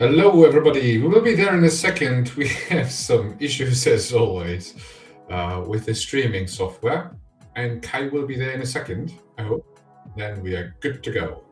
Hello, everybody. We will be there in a second. We have some issues as always with the streaming software, and Kai will be there in a second, I hope. Then we are good to go.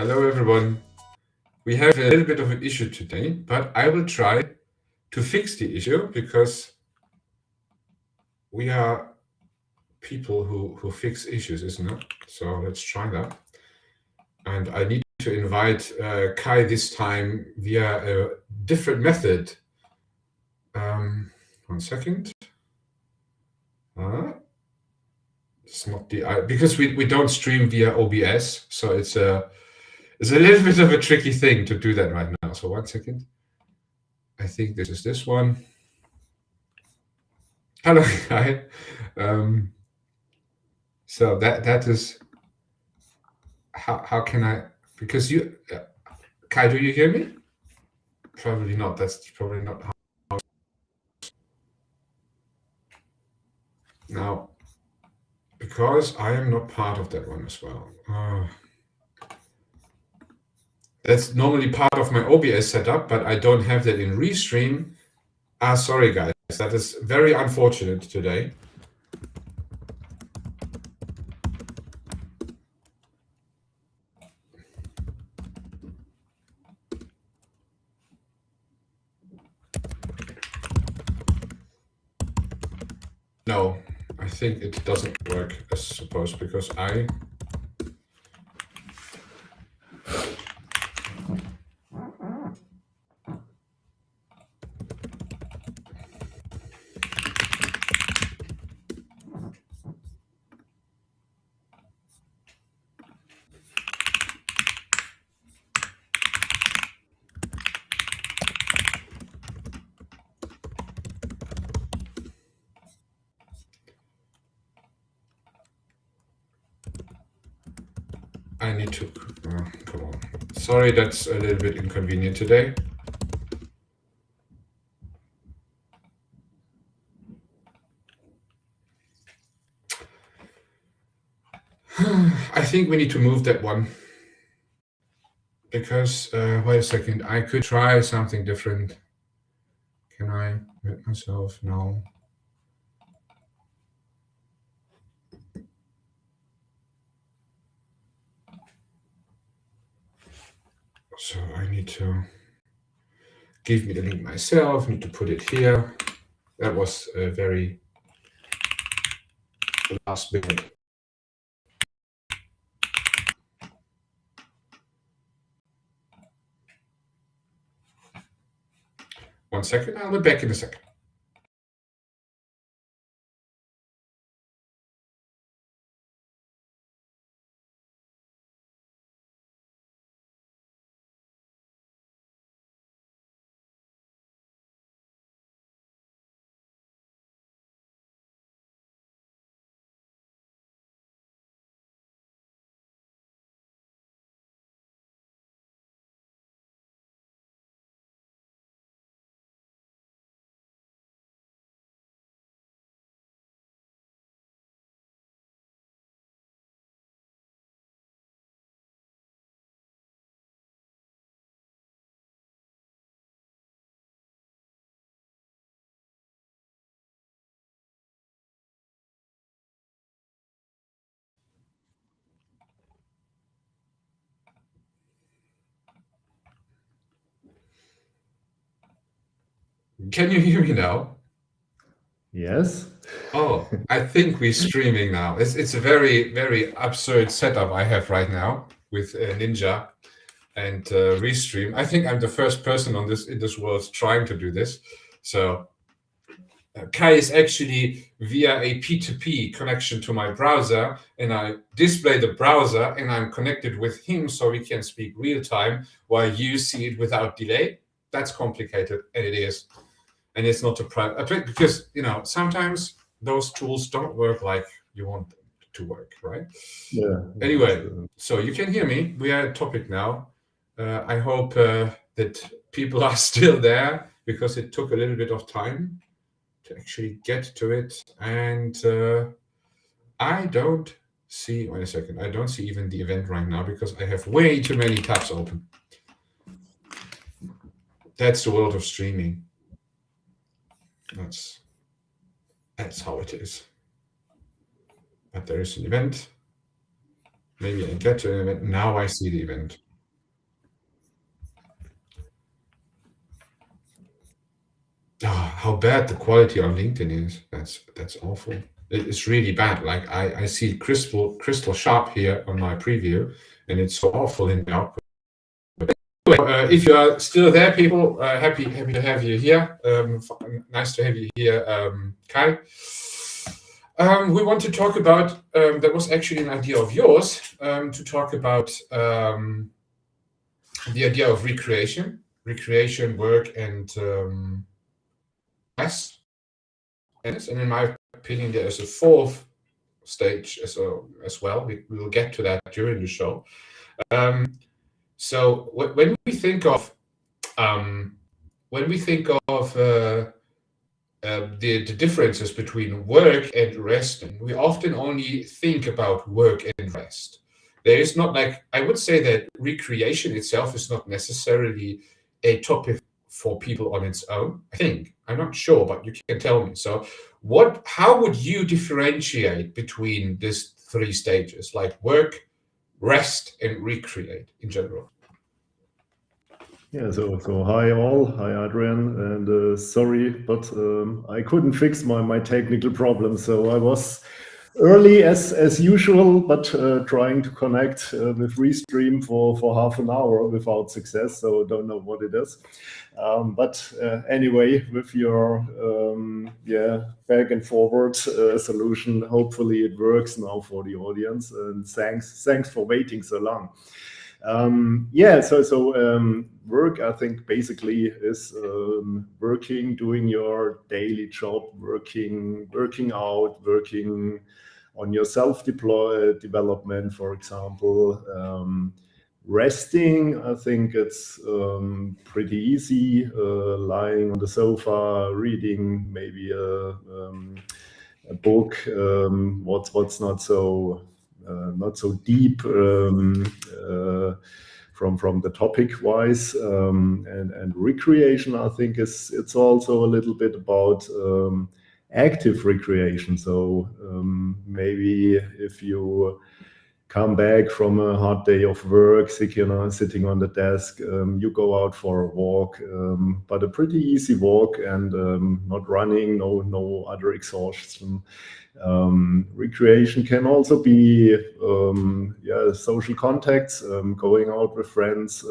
Hello, everyone. We have a little bit of an issue today, but I will try to fix the issue because we are people who fix issues, isn't it? So let's try that. And I need to invite Kai this time via a different method. 1 second. It's not the because we don't stream via OBS, so it's a little bit of a tricky thing to do that right now. So 1 second. I think this is this one. Hello, Kai. So that is how can I, because you Kai, do you hear me? Probably not. That's probably not how. Now, because I am not part of that one as well. That's normally part of my OBS setup, but I don't have that in Restream. Sorry guys, that is very unfortunate today. No, I think it doesn't work as supposed because I need to come on. Sorry, that's a little bit inconvenient today. I think we need to move that one because wait a second, I could try something different. Can I mute myself? No. So I need to give me the link myself, need to put it here. That was a very last minute. One second, I'll be back in a second. Can you hear me now? Yes. Oh, I think we're streaming now. It's a very, very absurd setup I have right now with Ninja and Restream. I think I'm the first person in this world trying to do this. So Kai is actually via a P2P connection to my browser, and I display the browser, and I'm connected with him so we can speak real time while you see it without delay. That's complicated, and it is. And it's not a private, because sometimes those tools don't work like you want them to work, right? Yeah. Anyway, so you can hear me. We are at topic now. I hope that people are still there because it took a little bit of time to actually get to it. And I don't see, wait a second, I don't see even the event right now because I have way too many tabs open. That's the world of streaming. That's how it is. But there is an event. Maybe I get to an event. Now I see the event. how bad the quality on LinkedIn is. That's awful. It's really bad. Like I see crystal sharp here on my preview, and it's so awful in the output. If you are still there, people, happy to have you here. Nice to have you here, Kai. We want to talk about. That was actually an idea of yours to talk about the idea of recreation, work, and rest. And in my opinion, there is a fourth stage as well. We will get to that during the show. So when we think of the differences between work and resting, we often only think about work and rest. There is not, like, I would say that recreation itself is not necessarily a topic for people on its own. I think, I'm not sure, but you can tell me. So how would you differentiate between these three stages, like work, rest, and recreate in general? Yeah, so hi all, hi Adrian, and sorry, but I couldn't fix my technical problem, so I was early as usual, but trying to connect with Restream for half an hour without success, so don't know what it is. But anyway, with your back and forward solution, hopefully it works now for the audience, and thanks for waiting so long. Work, I think, basically is working, doing your daily job, working out, working on your self-development, for example. Resting, I think it's pretty easy, lying on the sofa, reading maybe a book, what's not so deep from the topic wise, and recreation, I think it's also a little bit about active recreation. So maybe if you come back from a hard day of work, sitting on the desk, you go out for a walk, but a pretty easy walk, and not running, no other exhaustion. Recreation can also be social contacts, going out with friends,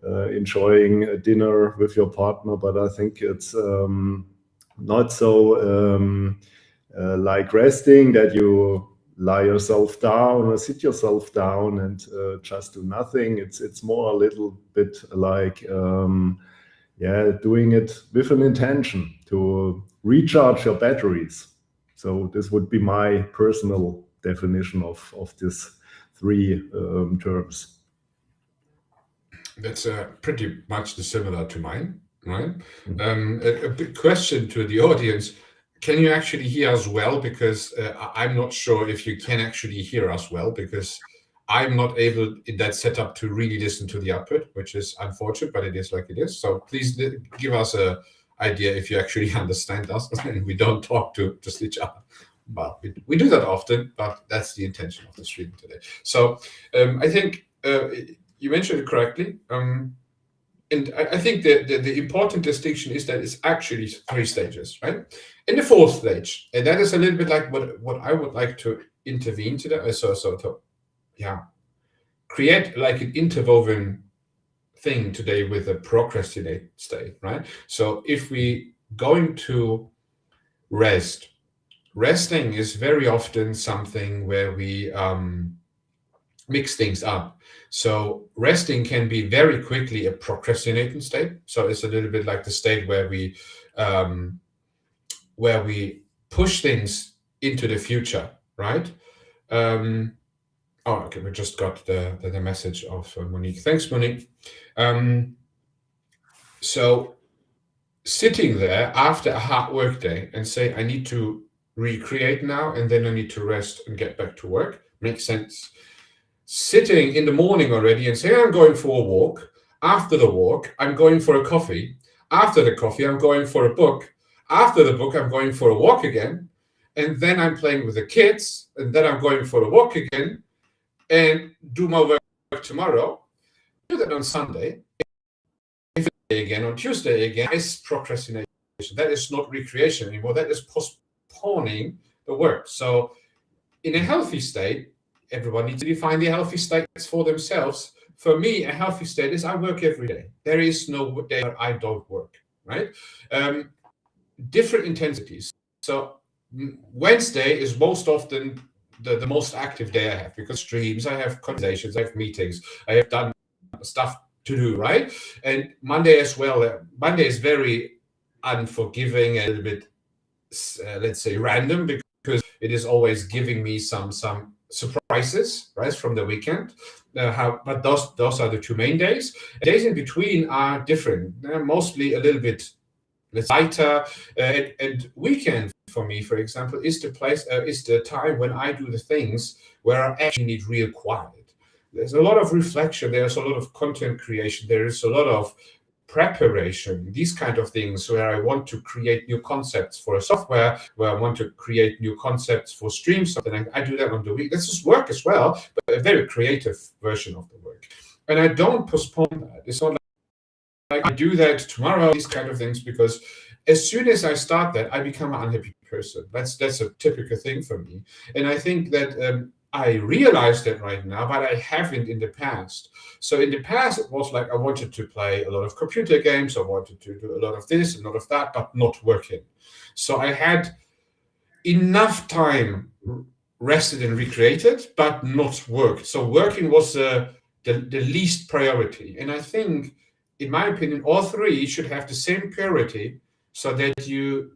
enjoying a dinner with your partner, but I think it's not so like resting, that you lie yourself down or sit yourself down and just do nothing. It's more a little bit like doing it with an intention to recharge your batteries. So this would be my personal definition of these three terms. That's pretty much similar to mine, right? A big question to the audience: can you actually hear us well? Because I'm not sure if you can actually hear us well, because I'm not able in that setup to really listen to the output, which is unfortunate, but it is like it is. So please give us an idea if you actually understand us and we don't talk to just each other. Well, we do that often, but that's the intention of the stream today. So I think you mentioned it correctly. And I think the important distinction is that it's actually three stages, right? In the fourth stage, and that is a little bit like what I would like to intervene to that. Create like an interwoven thing today with a procrastinate state, right? So if we going to resting is very often something where we mix things up. So resting can be very quickly a procrastinating state. So it's a little bit like the state where we push things into the future, right? Okay, we just got the message of Monique. Thanks, Monique. So sitting there after a hard work day and say, I need to recreate now, and then I need to rest and get back to work, makes sense. Sitting in the morning already and saying, I'm going for a walk. After the walk, I'm going for a coffee. After the coffee, I'm going for a book. After the book, I'm going for a walk again. And then I'm playing with the kids. And then I'm going for a walk again and do my work tomorrow. Do that on Sunday. Again on Tuesday again. Is procrastination. That is not recreation anymore. That is postponing the work. So in a healthy state, everyone needs to define the healthy states for themselves. For me, a healthy state is I work every day. There is no day where I don't work, right? Different intensities. So Wednesday is most often the most active day I have, because streams, I have conversations, I have meetings, I have done stuff to do, right? And Monday as well. Monday is very unforgiving and a little bit, let's say, random, because it is always giving me some surprises, right, from the weekend. But those are the two main days. Days in between are different. They're mostly a little bit lighter. And weekend for me, for example, is the time when I do the things where I actually need real quiet. There's a lot of reflection. There's a lot of content creation. There is a lot of preparation, these kind of things, where I want to create new concepts for a software, where I want to create new concepts for streams, something. I do that on the week. This is work as well, but a very creative version of the work. And I don't postpone that. It's not like I do that tomorrow, these kind of things, because as soon as I start that, I become an unhappy person. That's a typical thing for me. And I think that I realize that right now, but I haven't in the past. So in the past, it was like I wanted to play a lot of computer games, I wanted to do a lot of this, a lot of that, but not working. So I had enough time rested and recreated, but not worked. So working was the least priority. And I think, in my opinion, all three should have the same priority, so that you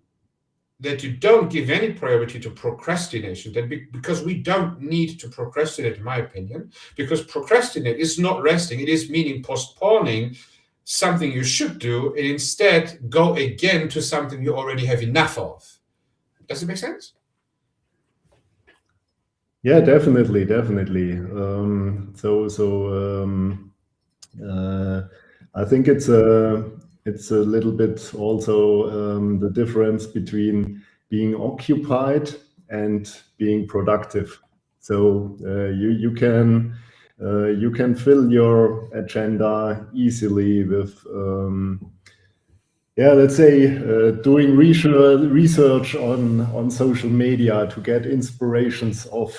don't give any priority to procrastination. Because we don't need to procrastinate, in my opinion, because procrastinate is not resting. It is meaning postponing something you should do, and instead go again to something you already have enough of. Does it make sense? Yeah, definitely. I think it's a little bit also the difference between being occupied and being productive. So you can fill your agenda easily with let's say doing research on social media to get inspirations of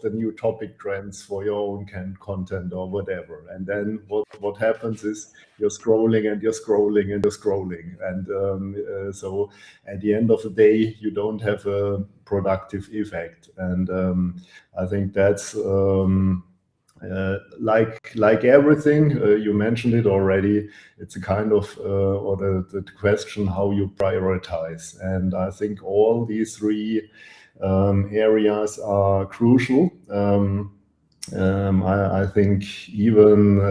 the new topic trends for your own content or whatever. And then what happens is you're scrolling and you're scrolling and you're scrolling. And so at the end of the day, you don't have a productive effect. And I think that's like everything, you mentioned it already, it's a kind of or the question how you prioritize. And I think all these three areas are crucial. I think even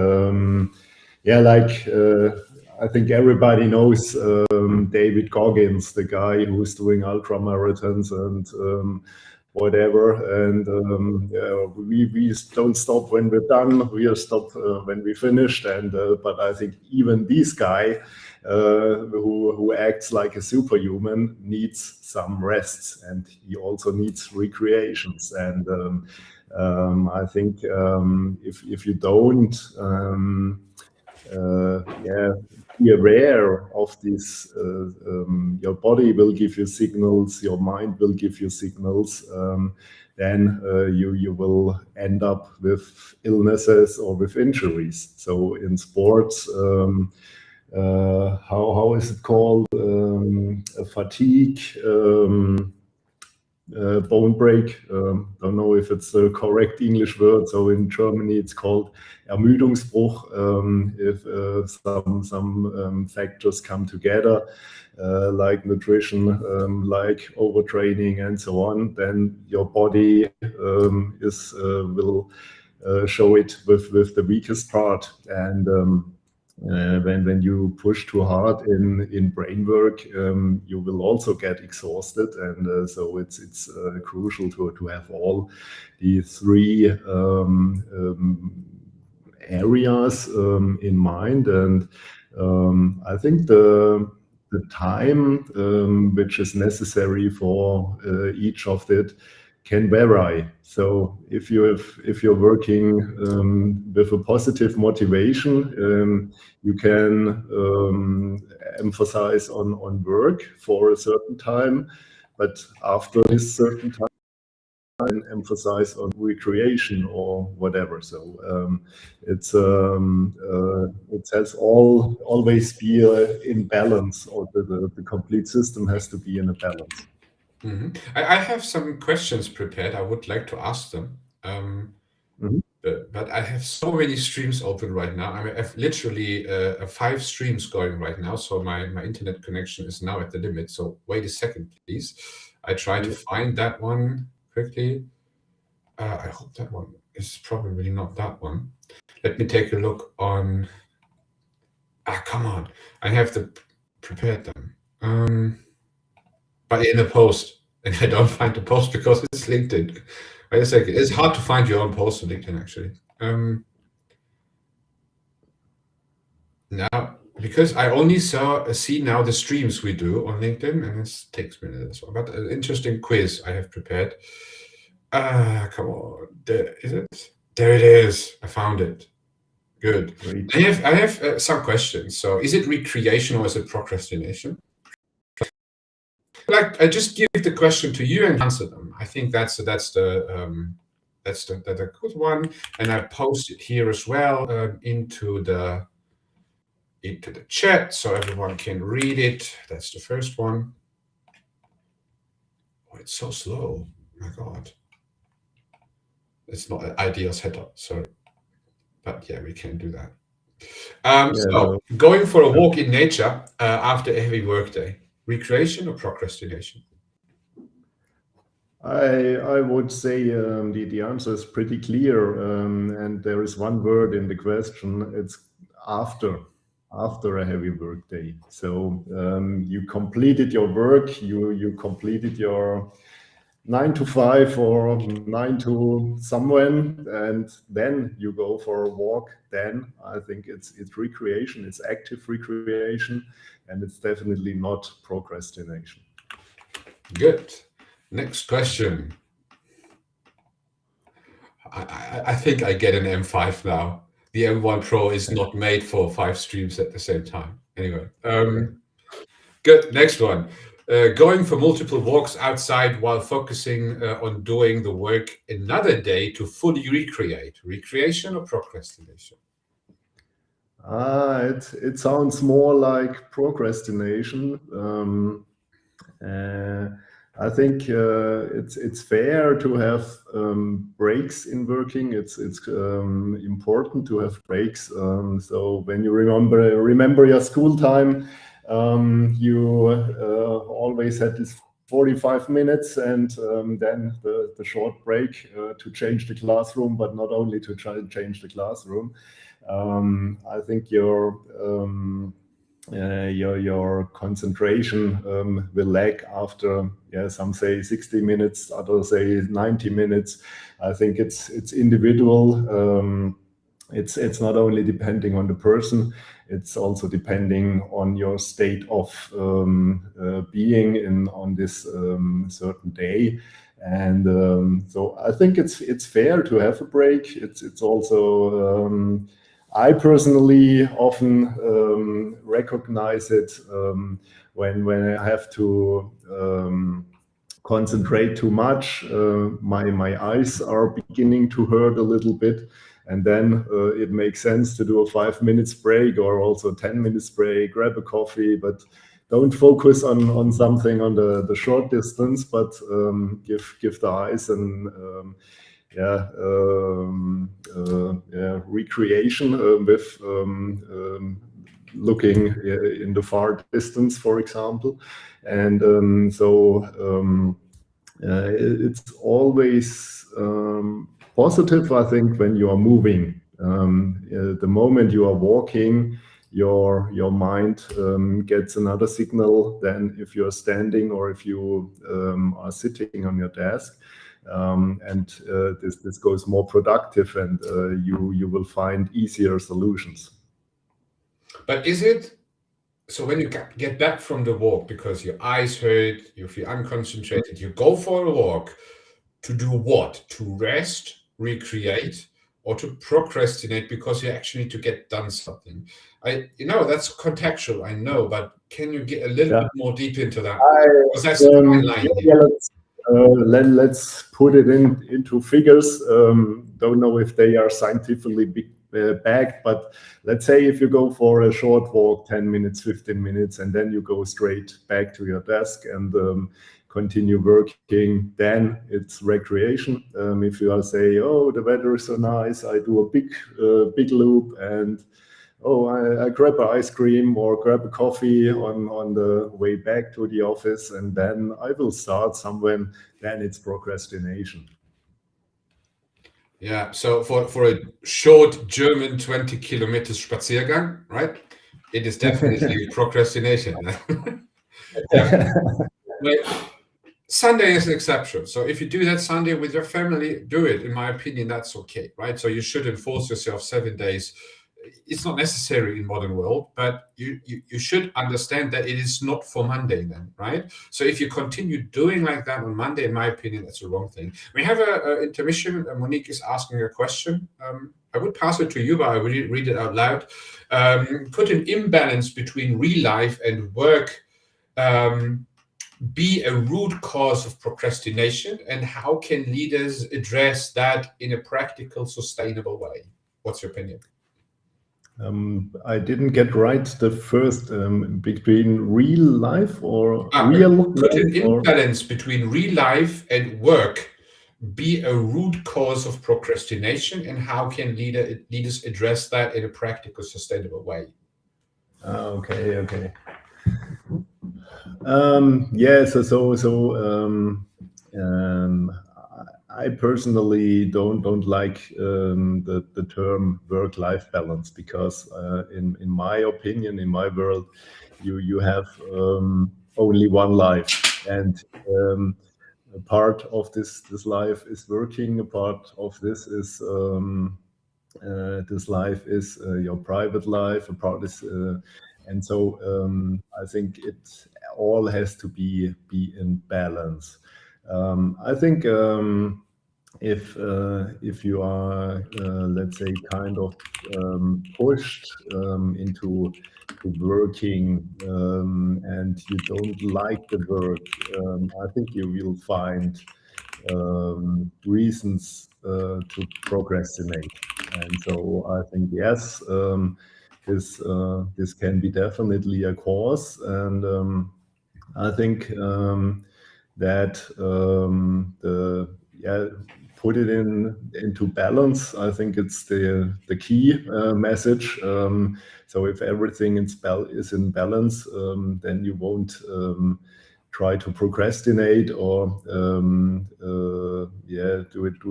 I think everybody knows David Goggins, the guy who's doing ultra marathons and whatever, and we don't stop when we're done. We stop when we finished. And but I think even this guy who acts like a superhuman needs some rests, and he also needs recreations. And I think if you don't be aware of this, your body will give you signals, your mind will give you signals, then you will end up with illnesses or with injuries. So in sports, how is it called? Fatigue, bone break. Don't know if it's the correct English word. So in Germany, it's called Ermüdungsbruch. If some factors come together, like nutrition, like overtraining, and so on, then your body will show it with the weakest part. And when you push too hard in brain work, you will also get exhausted. And so it's crucial to have all the three areas in mind. And I think the time which is necessary for each of it can vary. So if you're working with a positive motivation, you can emphasize on work for a certain time, but after this certain time, and emphasize on recreation or whatever. So it has always be in balance, or the complete system has to be in a balance. I have some questions prepared. I would like to ask them. Mhm. But I have so many streams open right now. I mean, I've literally 5 streams going right now. So my internet connection is now at the limit. So wait a second, please. I try to find that one quickly. I hope that one is probably not that one. Let me take a look on. Come on. I have prepared them. But in a post, and I don't find the post because it's LinkedIn. Wait a second. It's hard to find your own post on LinkedIn, actually. Now, because I only see now the streams we do on LinkedIn, and it takes me a minute. But an interesting quiz I have prepared. Come on. Is it? There it is. I found it. Good. Great. I have some questions. So, is it recreation or is it procrastination? Like, I just give the question to you and answer them. I think that's the good one, and I post it here as well into the chat so everyone can read it. That's the first one. Oh, it's so slow. My God, it's not an ideal setup. Sorry, but yeah, we can do that. So, going for a walk in nature after a heavy workday, recreation or procrastination? I would say the answer is pretty clear, and there is one word in the question. It's after a heavy work day. So you completed your work, you completed your 9 to 5 or 9 to someone, and then you go for a walk. Then I think it's recreation, it's active recreation, and it's definitely not procrastination. Good. Next question. I think I get an M5 now. The M1 Pro is not made for 5 streams at the same time. Anyway, good. Next one. Going for multiple walks outside while focusing on doing the work another day to fully recreate. Recreation or procrastination? It sounds more like procrastination. I think it's fair to have breaks in working. It's important to have breaks. So when you remember your school time, you always had this 45 minutes and then the short break to change the classroom, but not only to try and change the classroom. I think your concentration will lag after, some say 60 minutes, others say 90 minutes. I think it's individual. It's not only depending on the person, it's also depending on your state of being on this certain day. And so I think it's fair to have a break. It's also I personally often recognize it when I have to concentrate too much. My eyes are beginning to hurt a little bit, and then it makes sense to do a 5 minutes break or also 10 minutes break, grab a coffee, but don't focus on something on the short distance, but give the eyes and recreation with looking in the far distance, for example. And it's always positive, I think, when you are moving. The moment you are walking, your mind gets another signal than if you're standing or if you are sitting on your desk. And this goes more productive, and you will find easier solutions. But is it so when you get back from the walk because your eyes hurt, you feel unconcentrated, you go for a walk, To do what? To rest, recreate, or to procrastinate because you actually need to get done something. That's contextual, I know, but can you get a little Yeah. bit more deep into that? I, Because that's the fine line here. yeah, let's put it into figures. Don't know if they are scientifically backed, but let's say if you go for a short walk, 10 minutes, 15 minutes, and then you go straight back to your desk and continue working, then it's recreation. If you are say, oh, the weather is so nice, I do a big loop and oh, I grab an ice cream or grab a coffee on the way back to the office, and then I will start somewhere. Then it's procrastination. Yeah. So for a short German 20 kilometer Spaziergang, right? It is definitely procrastination. Yeah. Like, Sunday is an exception. So if you do that Sunday with your family, do it. In my opinion, that's okay, right? So you shouldn't force yourself 7 days. It's not necessary in modern world, but you should understand that it is not for Monday then, right? So if you continue doing like that on Monday, in my opinion, that's the wrong thing. We have a intermission. Monique is asking a question. I would pass it to you, but I will read it out loud. Could an imbalance between real life and work be a root cause of procrastination, and how can leaders address that in a practical, sustainable way? What's your opinion? I didn't get right the first between real life or real Could an life or imbalance between real life and work be a root cause of procrastination, and how can leaders address that in a practical, sustainable way? okay. Yeah, I personally don't like the term work-life balance because in my opinion, in my world, you have only one life, and a part of this life is working, a part of this life is your private life, a part is and so I think it all has to be in balance. I think if you are let's say kind of pushed into to working and you don't like the work, I think you will find reasons to procrastinate. And so I think yes, this can be definitely a cause, and I think that the yeah put it into balance. I think it's the key message. So if everything is in balance, then you won't try to procrastinate or do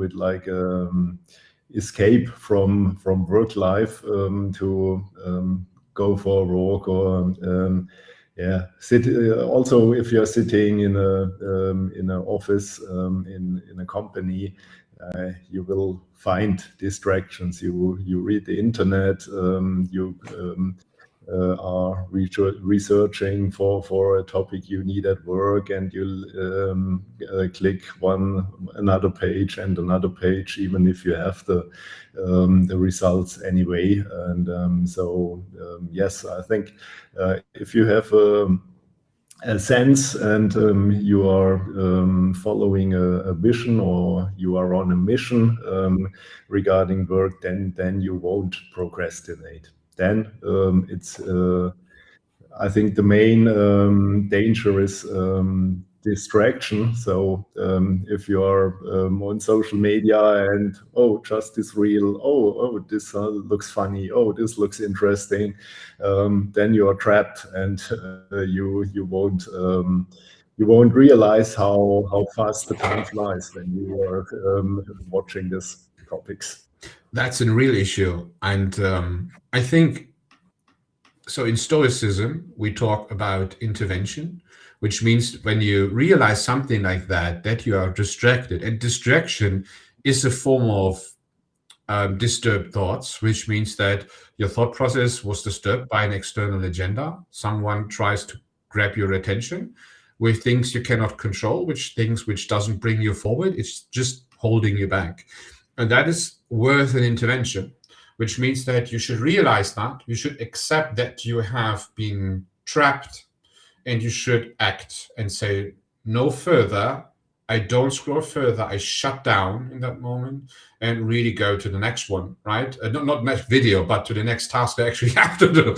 it like escape from work life to go for a walk or sit. Also, if you're sitting in an office in a company, you will find distractions. You read the internet. You are researching for a topic you need at work, and you'll click another page and another page, even if you have the results anyway. And yes, I think if you have a sense and you are following a vision or you are on a mission regarding work, then you won't procrastinate. Then it's I think the main danger is distraction. So if you are on social media and just this reel, this looks funny, this looks interesting, then you are trapped, and you won't realize how fast the time flies when you are watching these topics. That's a real issue, and I think so. In Stoicism, we talk about intervention, which means when you realize something like that you are distracted, and distraction is a form of disturbed thoughts, which means that your thought process was disturbed by an external agenda. Someone tries to grab your attention. with things you cannot control, which doesn't bring you forward. It's just holding you back. And that is worth an intervention, which means that you should realize that, you should accept that you have been trapped, and you should act and say, no further. I don't scroll further. I shut down in that moment and really go to the next one, right? Not next video, but to the next task I actually have to do,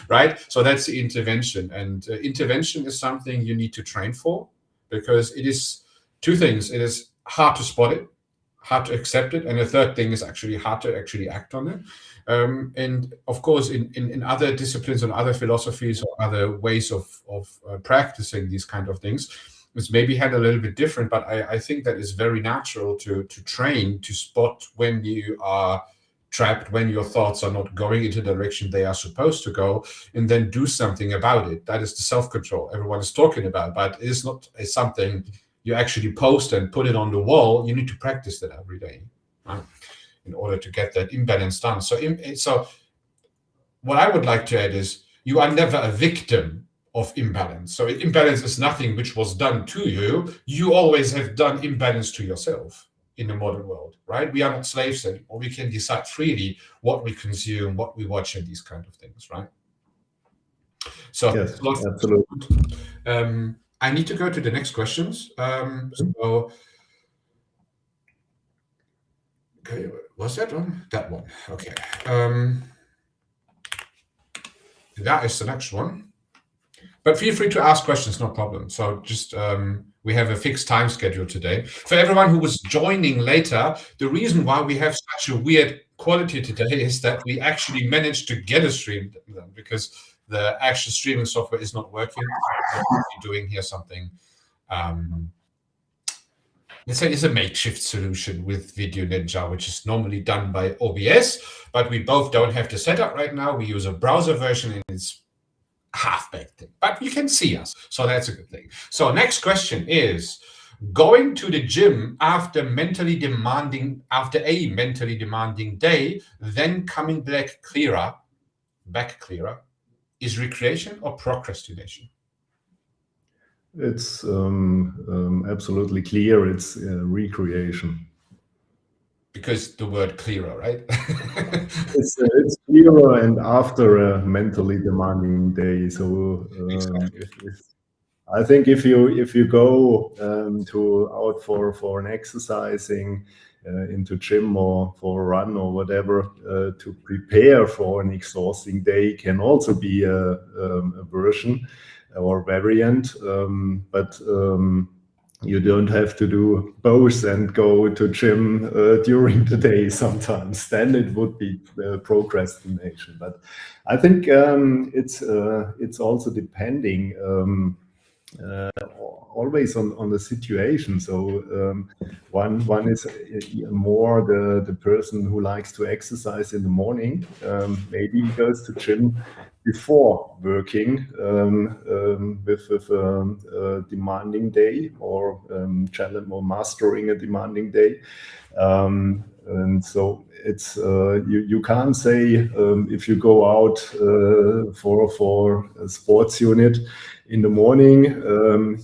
right? So that's the intervention. And intervention is something you need to train for, because it is two things. It is hard to spot it, hard to accept it, and the third thing is actually hard to actually act on it. And of course, in other disciplines and other philosophies or other ways of practicing these kind of things, it's maybe had a little bit different, but I think that is very natural to train to spot when you are trapped, when your thoughts are not going into the direction they are supposed to go, and then do something about it. That is the self-control everyone is talking about, but it's not something you actually post and put it on the wall. You need to practice that every day, right, in order to get that imbalance done. So what I would like to add is, you are never a victim of imbalance. So imbalance is nothing which was done to you. You always have done imbalance to yourself in the modern world, right? We are not slaves anymore. We can decide freely what we consume, what we watch, and these kind of things, right? So yes, absolutely. I need to go to the next questions. So, okay, was that one? That one. Okay. That is the next one. But feel free to ask questions, no problem. So just, we have a fixed time schedule today. For everyone who was joining later, the reason why we have such a weird quality today is that we actually managed to get a stream, because the actual streaming software is not working. We're doing here something, let's say it's a makeshift solution with Video Ninja, which is normally done by OBS, but we both don't have the setup right now. We use a browser version, and it's half-baked thing, but you can see us, so that's a good thing. So next question is, going to the gym after a mentally demanding day, then coming back clearer, is recreation or procrastination? It's absolutely clear. It's recreation. Because the word clearer, right? It's clearer and after a mentally demanding day. So Exactly. I think if you go out for an exercising, into gym or for a run or whatever, to prepare for an exhausting day can also be a version or variant, but you don't have to do both and go to gym during the day sometimes. Then it would be procrastination. But I think it's also depending always on the situation. So one is more the person who likes to exercise in the morning. Maybe he goes to gym before working with a demanding day, or challenge or mastering a demanding day. And so it's you can't say if you go out for a sports unit in the morning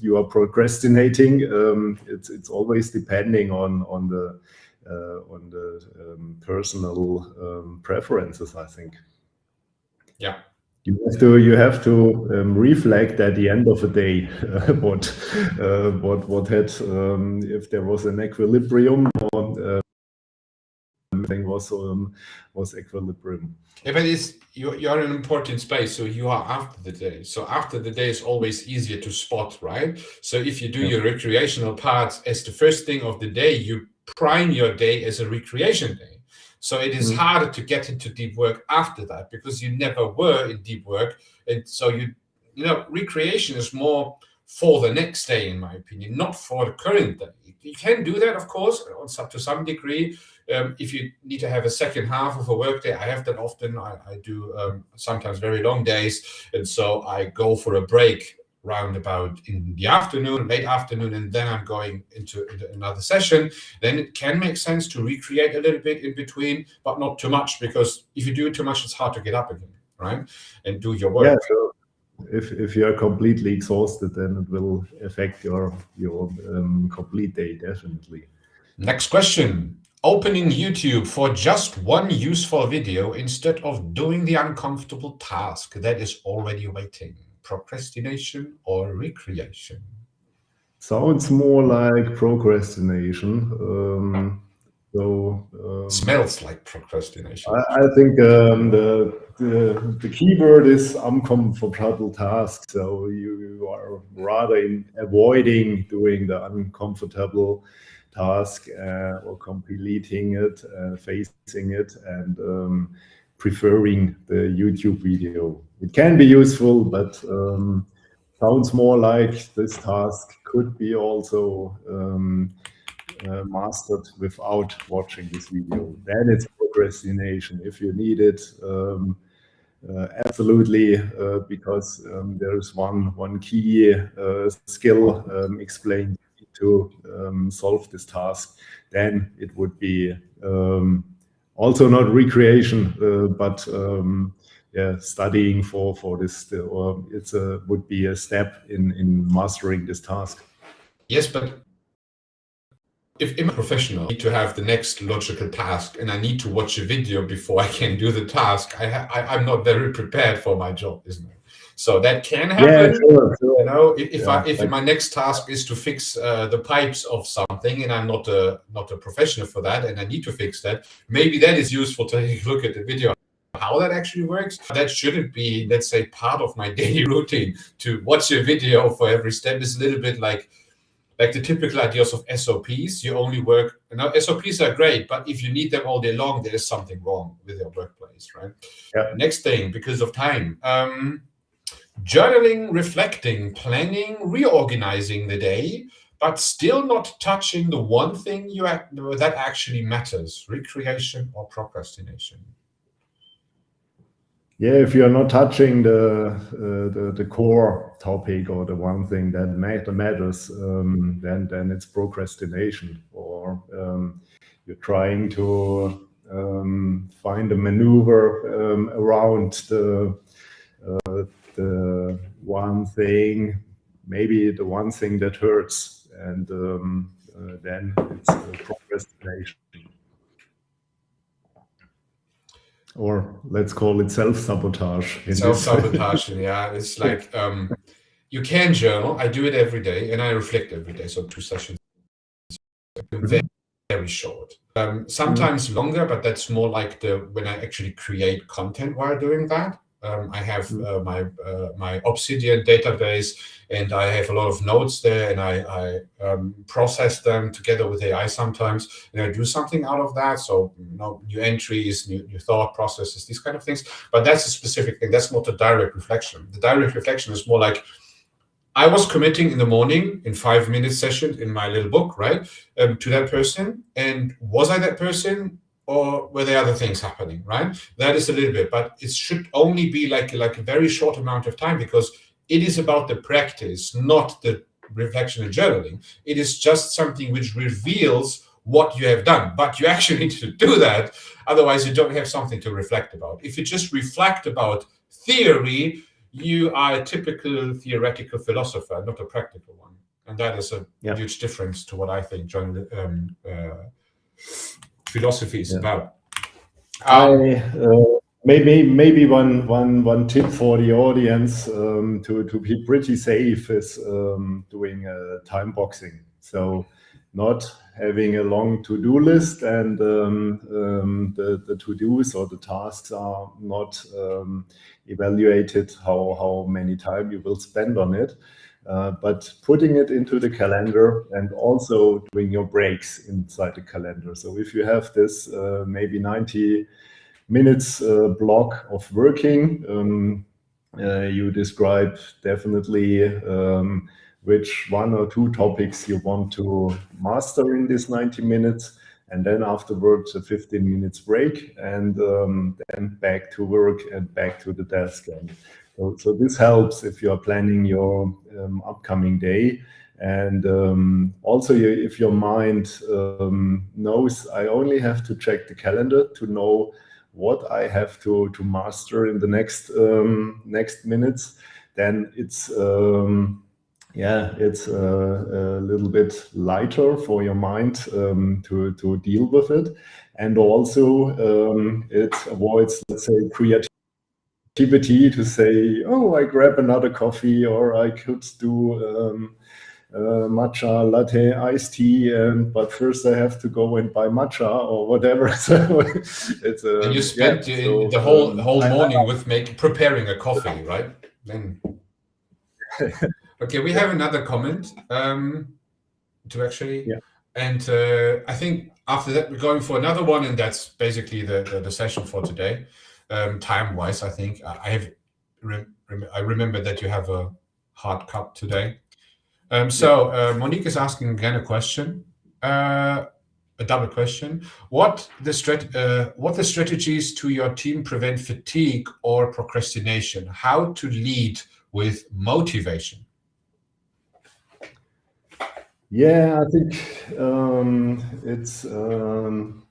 you are procrastinating. It's always depending on the personal preferences, I think. Yeah. You have to reflect at the end of the day what had if there was an equilibrium, or everything was equilibrium. Yeah, but you're in an important space, so you are after the day. So after the day is always easier to spot, right? So if you do your recreational part as the first thing of the day, you prime your day as a recreation day. So it is harder to get into deep work after that, because you never were in deep work. And so you know, recreation is more for the next day, in my opinion, not for the current day. You can do that, of course, to some degree. If you need to have a second half of a workday, I have that often. I do sometimes very long days, and so I go for a break roundabout in the afternoon, late afternoon, and then I'm going into another session. Then it can make sense to recreate a little bit in between, but not too much, because if you do it too much, it's hard to get up again, right, and do your work. Yeah, sure. if you are completely exhausted, then it will affect your complete day, definitely. Next question. Opening YouTube for just one useful video instead of doing the uncomfortable task that is already waiting. Procrastination or recreation? Sounds more like procrastination. Smells like procrastination. I think the keyword is uncomfortable task. So you are rather avoiding doing the uncomfortable task or completing it, facing it, and preferring the YouTube video. It can be useful, but sounds more like this task could be also mastered without watching this video. Then it's procrastination. If you need it, absolutely, because there's one key skill explained to solve this task, then it would be also not recreation, but yeah, studying for this, or would be a step in mastering this task. Yes, but if I'm a professional, I need to have the next logical task and I need to watch a video before I can do the task, I'm not very prepared for my job, isn't it? So that can happen. Yeah, sure. You know, if my next task is to fix the pipes of something, and I'm not a professional for that, and I need to fix that, maybe that is useful to take a look at the video how that actually works. That shouldn't be, let's say, part of my daily routine. To watch a video for every step is a little bit like the typical ideas of SOPs. You only work, SOPs are great, but if you need them all day long, there is something wrong with your workplace, right? Yeah. Next thing, because of time, journaling, reflecting, planning, reorganizing the day, but still not touching the one thing that actually matters: recreation or procrastination. Yeah, if you're not touching the core topic or the one thing that matters, then it's procrastination, or you're trying to find a maneuver around the one thing, maybe the one thing that hurts, and then it's procrastination. Or let's call it self-sabotage. Self-sabotage, yeah. It's like you can journal. I do it every day, and I reflect every day. So 2 sessions, very, very short. Sometimes longer, but that's more like when I actually create content while doing that. I have my Obsidian database, and I have a lot of notes there, and I process them together with AI sometimes, and I do something out of that. So new entries, new thought processes, these kind of things. But that's a specific thing. That's not a direct reflection. The direct reflection is more like I was committing in the morning in 5-minute session in my little book, right, to that person, and was I that person? Or were there other things happening, right? That is a little bit, but it should only be like a very short amount of time, because it is about the practice, not the reflection and journaling. It is just something which reveals what you have done, but you actually need to do that. Otherwise, you don't have something to reflect about. If you just reflect about theory, you are a typical theoretical philosopher, not a practical one. And that is a huge difference to what I think philosophy is about. Maybe one tip for the audience to be pretty safe is doing time boxing. So not having a long to-do list, and the to-dos or the tasks are not evaluated how many time you will spend on it. But putting it into the calendar, and also doing your breaks inside the calendar. So if you have this maybe 90 minutes block of working, you describe definitely which 1 or 2 topics you want to master in this 90 minutes, and then afterwards a 15 minutes break, and then back to work and back to the desk. And so this helps if you are planning your upcoming day. And also, if your mind knows, I only have to check the calendar to know what I have to master in the next minutes, then it's it's a little bit lighter for your mind to deal with it, and also it avoids, let's say, creativity to say, oh, I grab another coffee, or I could do matcha latte iced tea, but first I have to go and buy matcha or whatever. So it's And you spent the whole morning with preparing a coffee, right? Then okay, we have another comment to actually, and I think after that we're going for another one, and that's basically the session for today. Time-wise, I think I remember that you have a hard cut today. So Monique is asking again a question, a double question. What the strategies to your team prevent fatigue or procrastination? How to lead with motivation? Yeah, I think it's.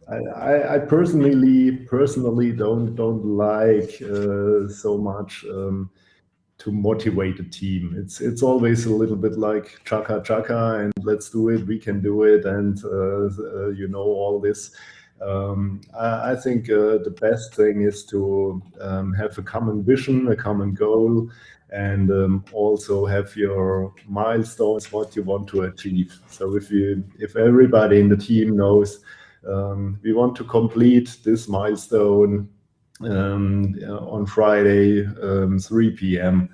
I personally don't like so much to motivate a team. It's always a little bit like chaka chaka and let's do it, we can do it, and all this. I think the best thing is to have a common vision, a common goal, and also have your milestones, what you want to achieve. So if everybody in the team knows we want to complete this milestone on Friday, 3 p.m.,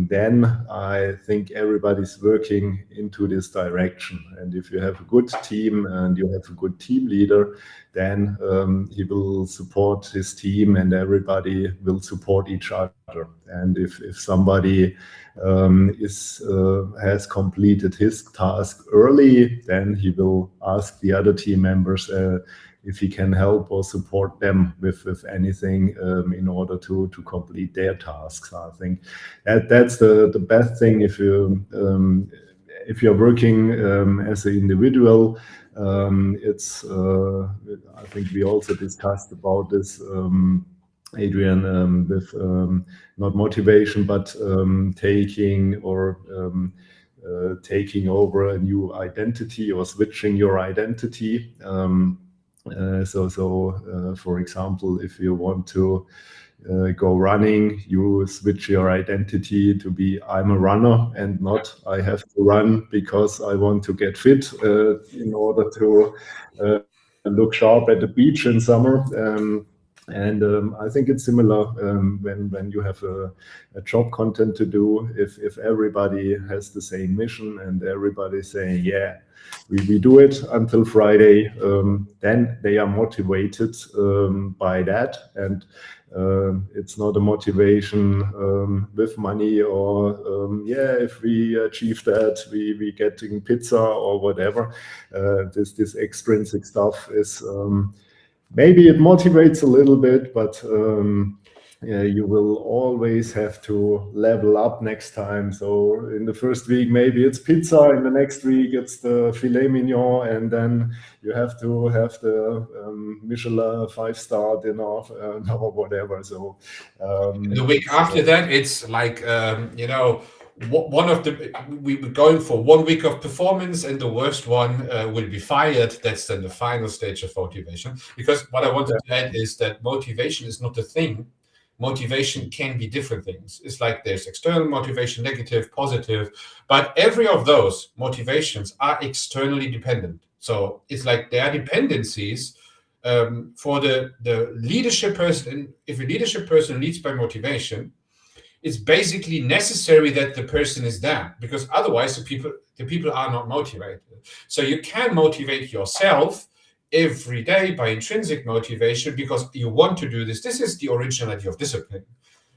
then I think everybody's working into this direction. And if you have a good team and you have a good team leader, then he will support his team and everybody will support each other. And if somebody has completed his task early, then he will ask the other team members if he can help or support them with anything in order to complete their tasks. I think that's the best thing if you're working as an individual. It's I think we also discussed about this, Adrian, with not motivation, but taking over a new identity or switching your identity. For example, if you want to go running, you switch your identity to be I'm a runner and not I have to run because I want to get fit in order to look sharp at the beach in summer. I think it's similar when you have a job content to do. If everybody has the same mission and everybody's saying, yeah, we do it until Friday, then they are motivated by that. And it's not a motivation with money or, if we achieve that, we getting pizza or whatever. This extrinsic stuff is... maybe it motivates a little bit, but you will always have to level up next time. So in the first week, maybe it's pizza. In the next week, it's the filet mignon. And then you have to have the Michelin 5-star dinner or whatever. So the week after that, it's like, we were going for 1 week of performance and the worst one will be fired. That's then the final stage of motivation. Because what I wanted to add is that motivation is not a thing. Motivation can be different things. It's like there's external motivation, negative, positive, but every of those motivations are externally dependent. So it's like there are dependencies for the leadership person. If a leadership person leads by motivation, it's basically necessary that the person is there, because otherwise the people are not motivated. So you can motivate yourself every day by intrinsic motivation because you want to do this. This is the originality of discipline.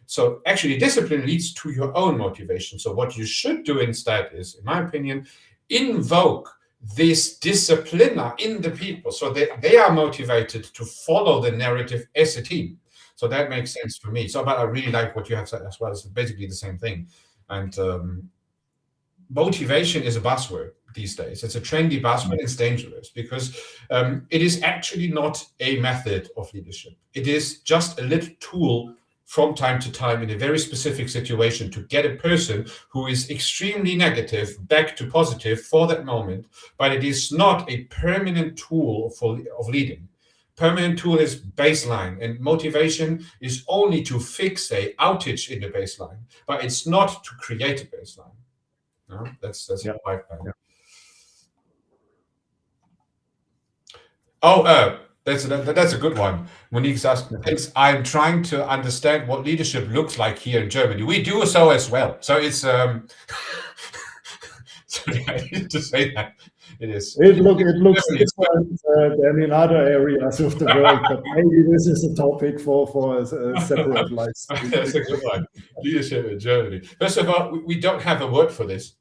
So actually discipline leads to your own motivation. So what you should do instead is, in my opinion, invoke this discipliner in the people so that they are motivated to follow the narrative as a team. So that makes sense for me. So, but I really like what you have said as well. It's basically the same thing. And motivation is a buzzword these days. It's a trendy buzzword. It's dangerous because it is actually not a method of leadership. It is just a little tool from time to time in a very specific situation to get a person who is extremely negative back to positive for that moment, but it is not a permanent tool of leading. Permanent tool is baseline, and motivation is only to fix a outage in the baseline, but it's not to create a baseline. No, that's Yeah. my plan. Yeah. Oh, that's a good one. Monique's asked, thanks. I'm trying to understand what leadership looks like here in Germany. We do so as well. So it's sorry, I need to say that. It is. It looks Definitely, it's different than in other areas of the world, but maybe this is a topic for a separate live stream. That's a good one. Leadership in Germany. First of all, we don't have a word for this,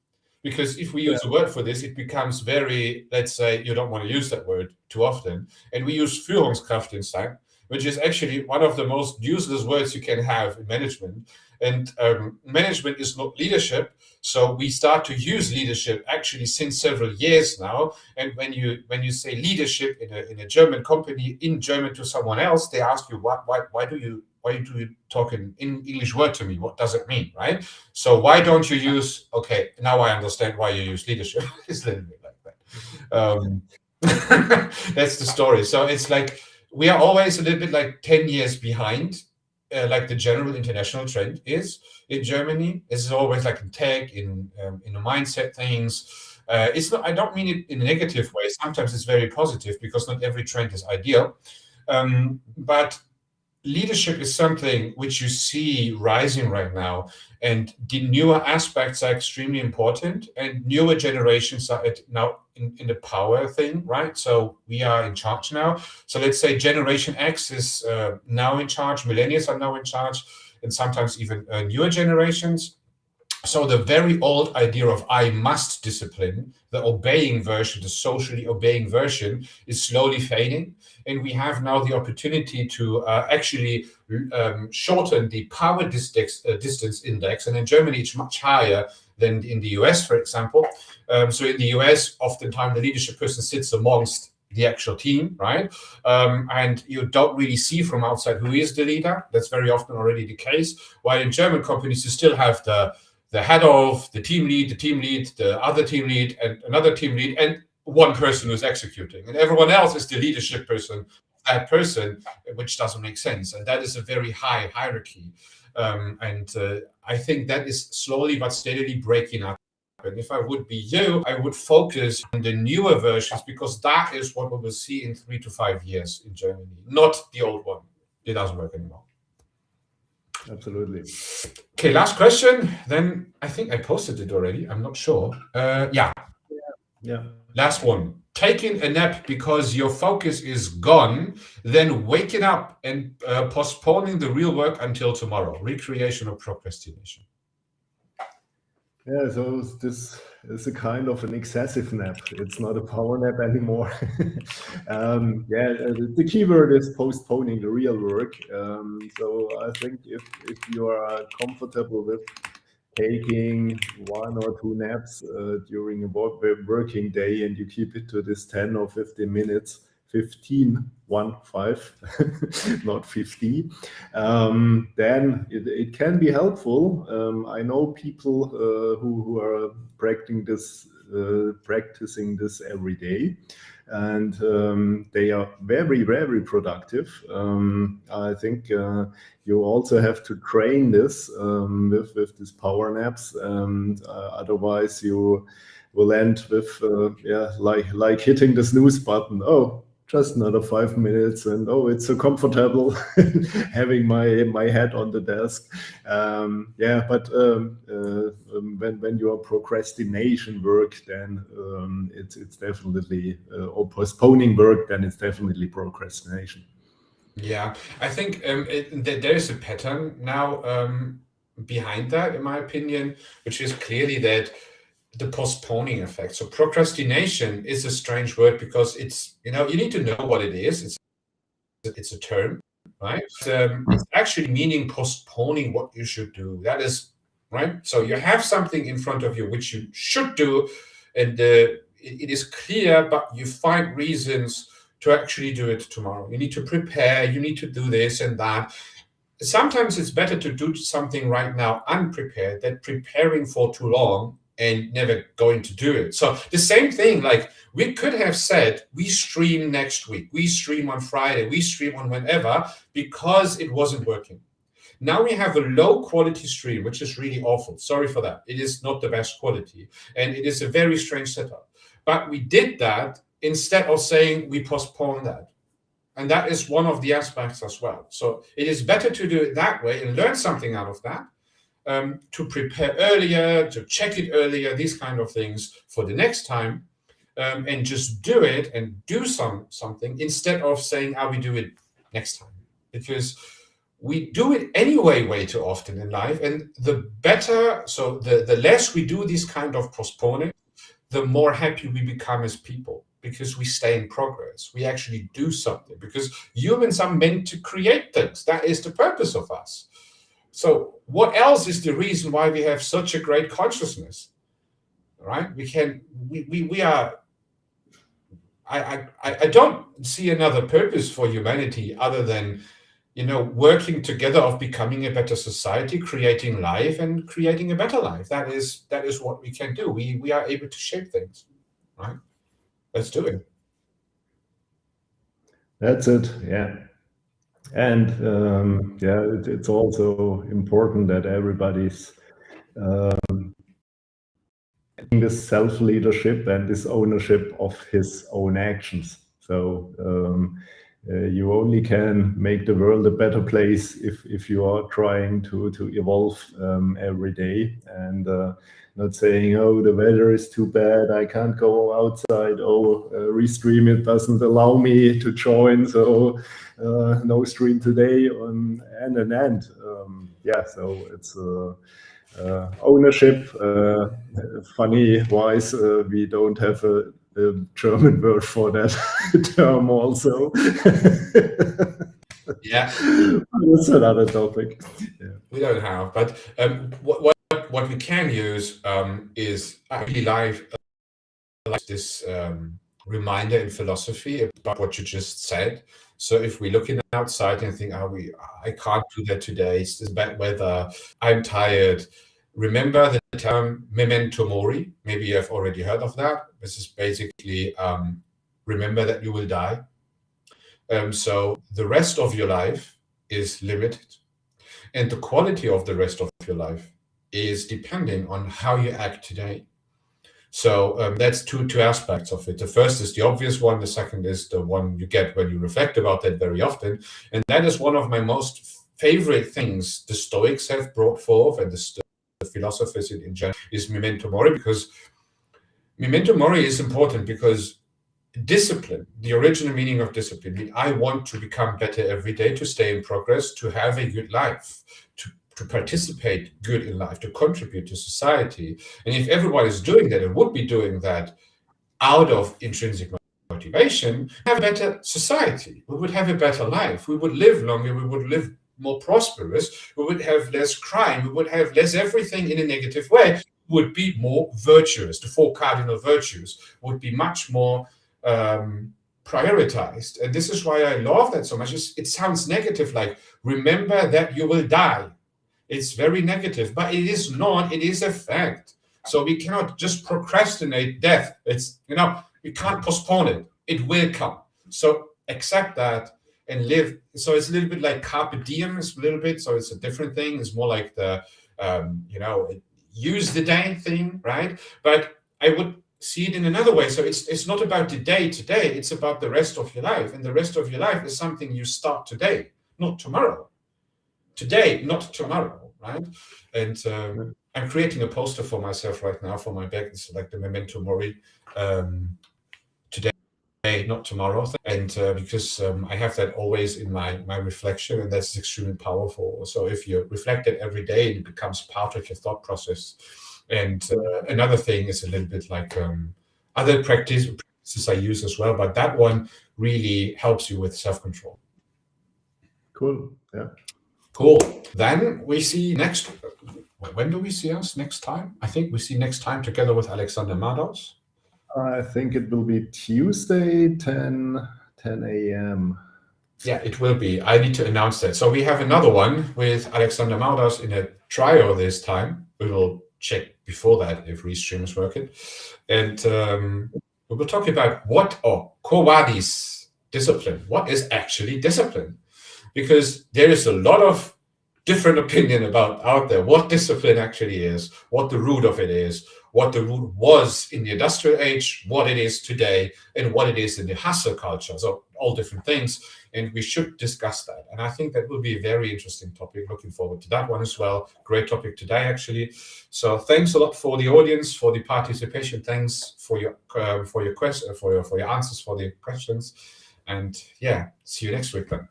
because if we use a word for this, it becomes very, let's say, you don't want to use that word too often. And we use Führungskraft instead, which is actually one of the most useless words you can have in management. And management is not leadership. So we start to use leadership actually since several years now. And when you say leadership in a German company in German to someone else, they ask you, why do you talk in English word to me? What does it mean, right? So why don't you use, okay, now I understand why you use leadership. It's a little bit like that. That's the story. So it's like, we are always a little bit like 10 years behind, like the general international trend is in Germany. It's always like in tech, in the mindset things. It's not, I don't mean it in a negative way. Sometimes it's very positive because not every trend is ideal. But leadership is something which you see rising right now, and the newer aspects are extremely important, and newer generations are now in the power thing, right? So we are in charge now. So let's say Generation X is now in charge, millennials are now in charge, and sometimes even newer generations. So the very old idea of I must discipline, the obeying version, the socially obeying version, is slowly fading. And we have now the opportunity to actually shorten the power distance index. And in Germany, it's much higher than in the US, for example. So in the US, oftentimes the leadership person sits amongst the actual team, right? And you don't really see from outside who is the leader. That's very often already the case. While in German companies, you still have the head of, the team lead, the other team lead, and another team lead, and one person who's executing. And everyone else is the leadership person, that person, which doesn't make sense. And that is a very high hierarchy. And I think that is slowly but steadily breaking up. And if I would be you, I would focus on the newer versions, because that is what we will see in 3 to 5 years in Germany, not the old one. It doesn't work anymore. Absolutely. Okay, last question. Then I think I posted it already. I'm not sure. Yeah. Last one. Taking a nap because your focus is gone, then waking up and postponing the real work until tomorrow. Recreation or procrastination? Yeah, so this is a kind of an excessive nap. It's not a power nap anymore. The keyword is postponing the real work. So I think if you are comfortable with taking 1 or 2 naps during a working day, and you keep it to this 10 or 15 minutes, 15, 1, 5, not 50, then it can be helpful. I know people who are practicing this every day, and they are very, very productive. I think you also have to train this with these power naps, and otherwise you will end with like hitting the snooze button. Oh, just another 5 minutes, and oh, it's so comfortable having my head on the desk. But when you are procrastination work, then it's definitely or postponing work, then it's definitely procrastination. Yeah, I think there is a pattern now behind that, in my opinion, which is clearly that the postponing effect. So procrastination is a strange word, because it's, you need to know what it is. It's a term, right? It's actually meaning postponing what you should do. That is, right? So you have something in front of you which you should do, and it is clear, but you find reasons to actually do it tomorrow. You need to prepare, you need to do this and that. sometimes it's better to do something right now unprepared than preparing for too long and never going to do it. So the same thing, like we could have said, we stream next week, we stream on Friday, we stream on whenever, because it wasn't working. Now we have a low quality stream, which is really awful. Sorry for that. It is not the best quality. And it is a very strange setup. But we did that instead of saying we postpone that. And that is one of the aspects as well. So it is better to do it that way and learn something out of that, to prepare earlier, to check it earlier, these kind of things for the next time, and just do it and do something instead of saying, we do it next time. Because we do it anyway way too often in life. And the better, so the less we do this kind of postponing, the more happy we become as people, because we stay in progress. We actually do something, because humans are meant to create things. That is the purpose of us. So what else is the reason why we have such a great consciousness, right? We are, I don't see another purpose for humanity other than, working together of becoming a better society, creating life and creating a better life. That is what we can do. We are able to shape things, right? Let's do it. That's it. Yeah. And it's also important that everybody's this self-leadership and this ownership of his own actions. So you only can make the world a better place if you are trying to evolve every day, and not saying, oh, the weather is too bad, I can't go outside, Restream it doesn't allow me to join, so no stream today, and. So it's ownership. Funny wise, we don't have a German word for that term also. Yeah. That's another topic. Yeah. We don't have, but what we can use is I really like this reminder in philosophy about what you just said. So if we're looking outside and think, I can't do that today, it's bad weather, I'm tired. Remember the term memento mori. Maybe you have already heard of that. This is basically remember that you will die. So the rest of your life is limited, and the quality of the rest of your life is depending on how you act today. So that's two aspects of it. The first is the obvious one. The second is the one you get when you reflect about that very often. And that is one of my most favorite things the Stoics have brought forth, and the philosophers in general, is memento mori, because memento mori is important because discipline, the original meaning of discipline, I want to become better every day, to stay in progress, to have a good life, to participate good in life, to contribute to society. And if everyone is doing that and would be doing that out of intrinsic motivation, have a better society. We would have a better life. We would live longer. We would live more prosperous. We would have less crime. We would have less everything in a negative way. Would be more virtuous. The four cardinal virtues would be much more prioritized. And this is why I love that so much. It sounds negative, like remember that you will die. It's very negative, but it is not. It is a fact. So we cannot just procrastinate death. It's, we can't postpone it. It will come. So accept that and live. So it's a little bit like carpe diem. It's a little bit. So it's a different thing. It's more like the, use the day thing, right? But I would see it in another way. So it's not about the day today. It's about the rest of your life. And the rest of your life is something you start today, not tomorrow. Today, not tomorrow, right? And I'm creating a poster for myself right now for my back. It's like the memento mori, today, not tomorrow. And because I have that always in my reflection, and that's extremely powerful. So if you reflect it every day, it becomes part of your thought process. And another thing is a little bit like other practices I use as well, but that one really helps you with self-control. Cool. Yeah. Cool. Then we see next. When do we see us next time? I think we see next time together with Alexander Mados. I think it will be Tuesday, 10 a.m. Yeah, it will be. I need to announce that. So we have another one with Alexander Maudas in a trial this time. We will check before that if Restream is working. And we will talk about what or Quo Vadis discipline. What is actually discipline? Because there is a lot of different opinion about out there what discipline actually is, what the root of it is, what the root was in the industrial age, what it is today, and what it is in the hustle culture. So all different things, and we should discuss that. And I think that will be a very interesting topic. Looking forward to that one as well. Great topic today, actually. So thanks a lot for the audience, for the participation. Thanks for your question, for your answers, for the questions, and yeah, see you next week then.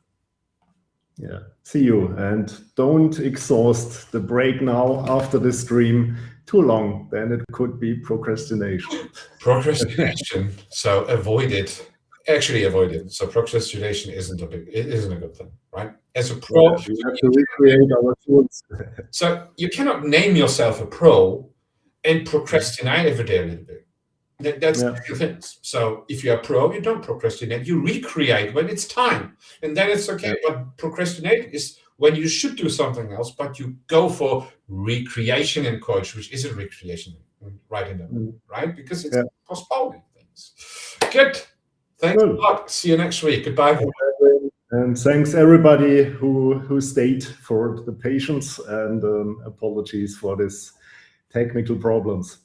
Yeah, see you, and don't exhaust the break now after the stream too long, then it could be procrastination. Procrastination, so avoid it. Actually avoid it. So procrastination isn't a good thing, right? As a pro, we have to recreate our tools. So you cannot name yourself a pro and procrastinate every day a little bit. That's two things. So if you're a pro, you don't procrastinate. You recreate when it's time, and then it's okay. But procrastinate is when you should do something else, but you go for recreation in coach, which isn't recreation, right in the right, because it's postponing things. Good. Thanks a lot. See you next week. Goodbye. And thanks everybody who stayed for the patience, and apologies for this technical problems.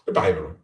Goodbye, everyone.